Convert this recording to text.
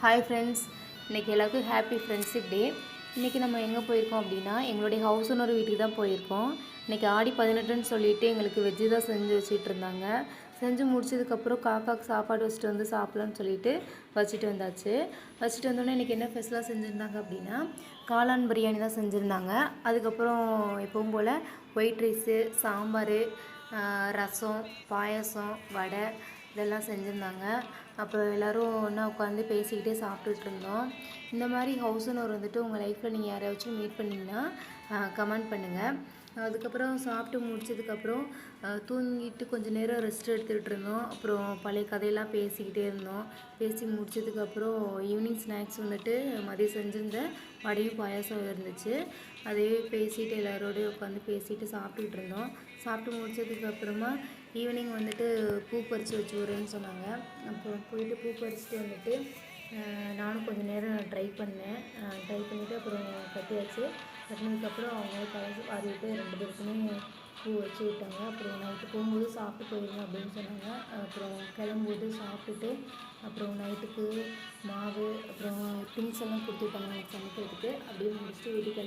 Hi friends, இன்றைக்கி எல்லாருக்கும் happy friendship day. இன்றைக்கி நம்ம எங்கே போயிருக்கோம் அப்படின்னா, எங்களுடைய ஹவுஸ் ஓனர் வீட்டுக்கு தான் போயிருக்கோம். இன்றைக்கி ஆடி 18ன்னு சொல்லிட்டு எங்களுக்கு வெஜ்ஜு தான் செஞ்சு வச்சுட்டு இருந்தாங்க. செஞ்சு முடிச்சதுக்கப்புறம் காக்காவுக்கு சாப்பாடு வச்சுட்டு வந்து சாப்பிட்லான்னு சொல்லிட்டு வச்சுட்டு வந்தாச்சு. வச்சுட்டு வந்தோடனே இன்றைக்கி என்ன ஸ்பெஷலாக செஞ்சுருந்தாங்க அப்படின்னா, காளான் பிரியாணி தான் செஞ்சுருந்தாங்க. அதுக்கப்புறம் எப்பவும் போல் ஒயிட் ரைஸு, சாம்பார், ரசம், பாயசம், வடை இதெல்லாம் செஞ்சுருந்தாங்க. அப்புறம் எல்லோரும் ஒன்றா உட்காந்து பேசிக்கிட்டே சாப்பிட்டுட்டு இருந்தோம். இந்த மாதிரி ஹவுஸ் ஓனர் வந்துட்டு உங்கள் லைஃப்பில் நீங்கள் யாரையாச்சும் மீட் பண்ணிங்கன்னா கமெண்ட் பண்ணுங்கள். அதுக்கப்புறம் சாப்பிட்டு முடிச்சதுக்கப்புறம் தூங்கிட்டு கொஞ்சம் நேரம் ரெஸ்ட் எடுத்துகிட்டு இருந்தோம். அப்புறம் பழைய கதையெல்லாம் பேசிக்கிட்டே இருந்தோம். பேசி முடிச்சதுக்கப்புறம் ஈவினிங் ஸ்நாக்ஸ் வந்துட்டு மதியம் செஞ்சுருந்த வடையும் பாயாசம் இருந்துச்சு. அதையே பேசிட்டு எல்லாரோடையும் உட்காந்து பேசிட்டு சாப்பிட்டுக்கிட்டு இருந்தோம். சாப்பிட்டு முடிச்சதுக்கப்புறமா ஈவினிங் வந்துட்டு பூ பறித்து வச்சு விட்றேன்னு சொன்னாங்க. அப்புறம் போயிட்டு பூ பறிச்சுட்டு வந்துட்டு நானும் கொஞ்சம் நேரம் ட்ரை பண்ணிவிட்டு அப்புறம் கட்டியாச்சு. கட்டினதுக்கப்புறம் அவங்களே கலசி வாரிவிட்டு 2 பேருக்குமே பூ வச்சு விட்டாங்க. அப்புறம் நைட்டு போகும்போது சாப்பிட்டு போயிருங்க அப்படின்னு சொன்னாங்க. அப்புறம் கிளம்பும்போது சாப்பிட்டுட்டு அப்புறம் நைட்டுக்கு மாவு அப்புறம் திங்ஸ் எல்லாம் கொடுத்து விட்டாங்க எனக்கு சமைக்கிறதுக்கு. அப்படியே முடிச்சுட்டு வீட்டுக்கு